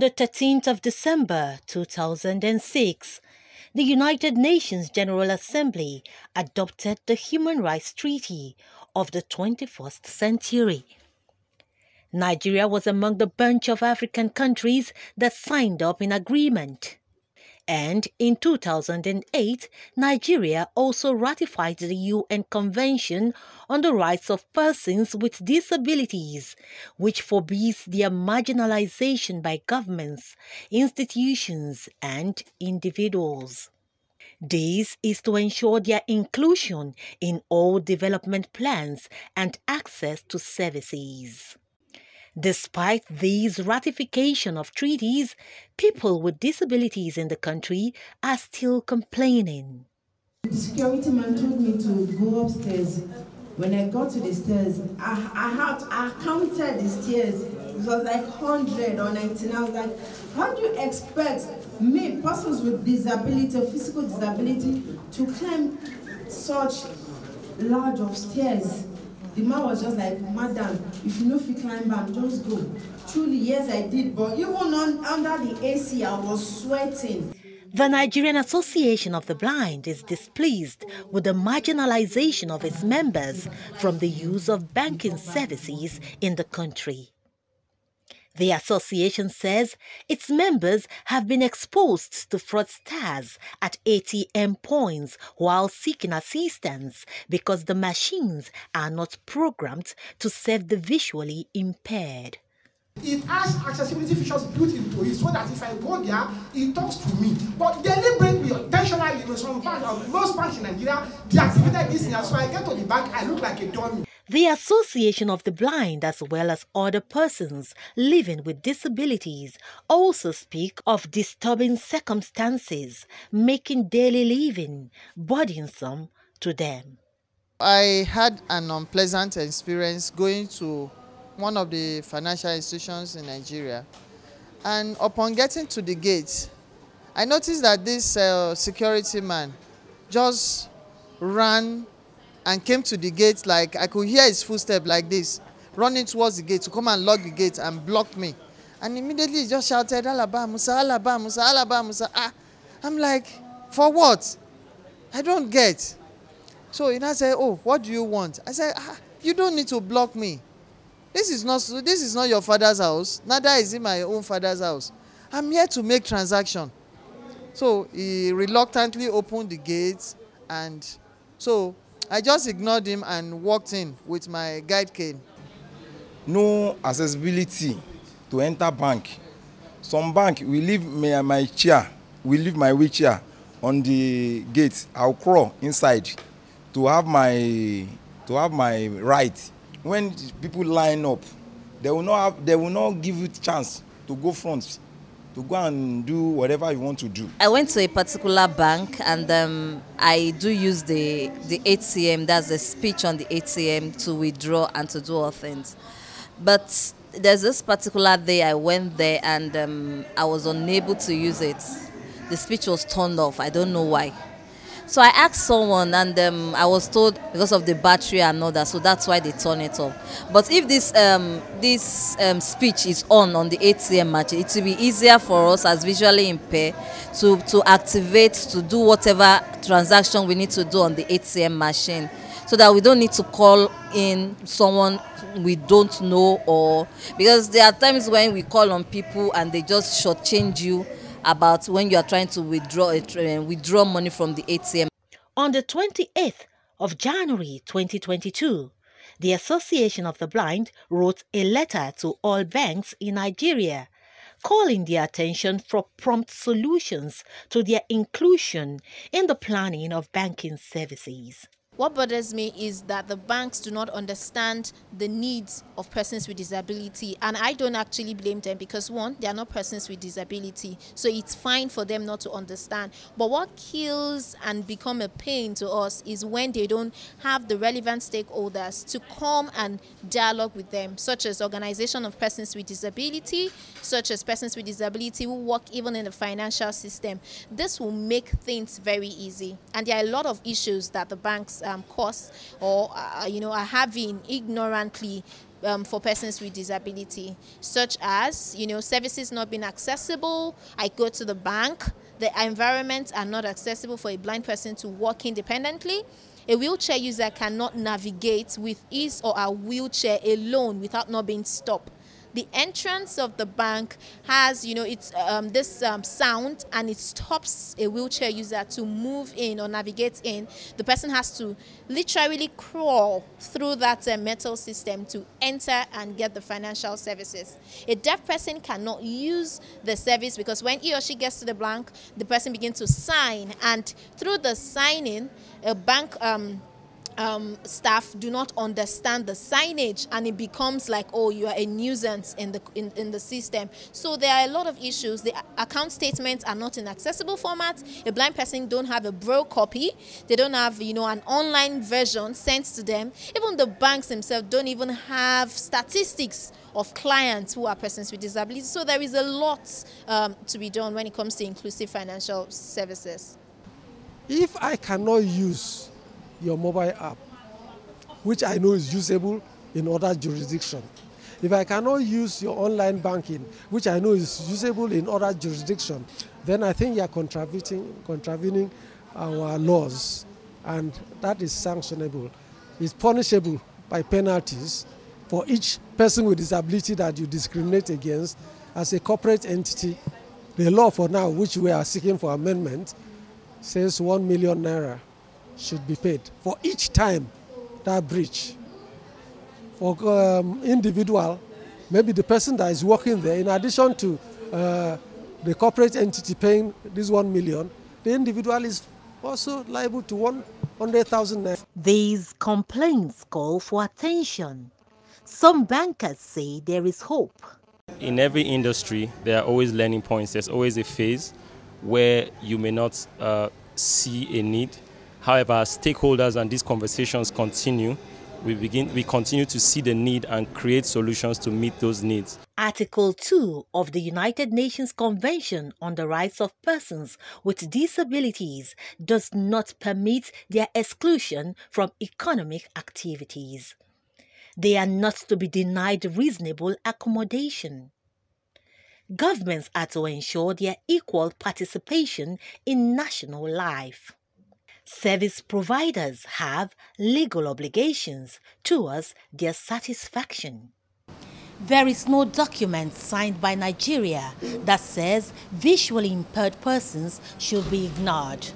the 13th of December 2006, the United Nations General Assembly adopted the Human Rights Treaty of the 21st century. Nigeria was among the bunch of African countries that signed up in agreement. And in 2008, Nigeria also ratified the UN Convention on the Rights of Persons with Disabilities, which forbids their marginalization by governments, institutions, and individuals. This is to ensure their inclusion in all development plans and access to services. Despite these ratification of treaties, people with disabilities in the country are still complaining. The security man told me to go upstairs. When I got to the stairs, I counted the stairs. It was like 100 or 99. I was like, how do you expect me, persons with disability or physical disability, to climb such large of stairs? The man was just like, madam, if you know if you climb back, just go. Truly, yes, I did, but even under the AC, I was sweating. The Nigerian Association of the Blind is displeased with the marginalization of its members from the use of banking services in the country. The association says its members have been exposed to fraudsters at ATM points while seeking assistance because the machines are not programmed to serve the visually impaired. It has accessibility features built into it so that if I go there, it talks to me. But deliberately, intentionally, most banks in Nigeria deactivated this thing. So I get to the bank, I look like a dummy. The Association of the Blind, as well as other persons living with disabilities, also speak of disturbing circumstances, making daily living burdensome to them. I had an unpleasant experience going to one of the financial institutions in Nigeria, and upon getting to the gate, I noticed that this security man just ran and came to the gate, like I could hear his footsteps like this, running towards the gate to come and lock the gate and block me. And immediately he just shouted, Alaba Musa, Alaba Musa, Alaba Musa. I'm like, for what? I don't get. So he now said, oh, what do you want? I said, you don't need to block me. This is not your father's house, neither is it my own father's house. I'm here to make transaction. So he reluctantly opened the gate, and so I just ignored him and walked in with my guide cane. No accessibility to enter bank. Some bank, we leave my chair, we leave my wheelchair on the gate. I'll crawl inside to have my right. When people line up, they will not give you chance to go front, to go and do whatever you want to do. I went to a particular bank, and I do use the ATM, that's the speech on the ATM, to withdraw and to do all things. But there's this particular day I went there, and I was unable to use it. The speech was turned off. I don't know why. So I asked someone, and I was told because of the battery and all that, so that's why they turn it off. But if this speech is on the ATM machine, it will be easier for us as visually impaired to activate, to do whatever transaction we need to do on the ATM machine, so that we don't need to call in someone we don't know, or because there are times when we call on people and they just shortchange you about when you are trying to withdraw money from the ATM. On the 28th of January 2022, the Association of the Blind wrote a letter to all banks in Nigeria, calling their attention for prompt solutions to their inclusion in the planning of banking services. What bothers me is that the banks do not understand the needs of persons with disability, and I don't actually blame them because, one, they are not persons with disability, so it's fine for them not to understand. But what kills and become a pain to us is when they don't have the relevant stakeholders to come and dialogue with them, such as Organization of Persons with Disability, such as persons with disability who work even in the financial system. This will make things very easy, and there are a lot of issues that the banks cause or are having ignorantly for persons with disability, such as, services not being accessible. I go to the bank, the environments are not accessible for a blind person to walk independently. A wheelchair user cannot navigate with his or her wheelchair alone without not being stopped. The entrance of the bank has, this sound, and it stops a wheelchair user to move in or navigate in. The person has to literally crawl through that metal system to enter and get the financial services. A deaf person cannot use the service because when he or she gets to the bank, the person begins to sign, and through the signing, a bank staff do not understand the signage, and it becomes like, oh, you are a nuisance in the system. So there are a lot of issues. The account statements are not in accessible format. A blind person don't have a braille copy. They don't have, an online version sent to them. Even the banks themselves don't even have statistics of clients who are persons with disabilities. So there is a lot to be done when it comes to inclusive financial services. If I cannot use your mobile app, which I know is usable in other jurisdictions, if I cannot use your online banking, which I know is usable in other jurisdictions, then I think you are contravening our laws, and that is sanctionable. It's punishable by penalties for each person with disability that you discriminate against as a corporate entity. The law for now, which we are seeking for amendment, says 1 million naira should be paid for each time that breach. For individual, maybe the person that is working there, in addition to the corporate entity paying this 1 million, the individual is also liable to 100,000 naira. These complaints call for attention. Some bankers say there is hope. In every industry, there are always learning points. There's always a phase where you may not see a need. However, as stakeholders and these conversations continue, we continue to see the need and create solutions to meet those needs. Article 2 of the United Nations Convention on the Rights of Persons with Disabilities does not permit their exclusion from economic activities. They are not to be denied reasonable accommodation. Governments are to ensure their equal participation in national life. Service providers have legal obligations towards their satisfaction. There is no document signed by Nigeria that says visually impaired persons should be ignored.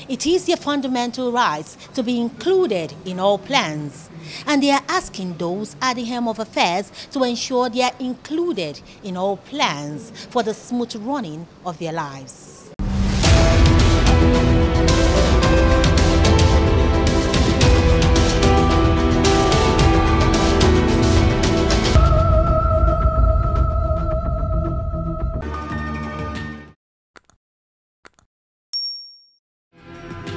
It is their fundamental rights to be included in all plans, and they are asking those at the helm of affairs to ensure they are included in all plans for the smooth running of their lives.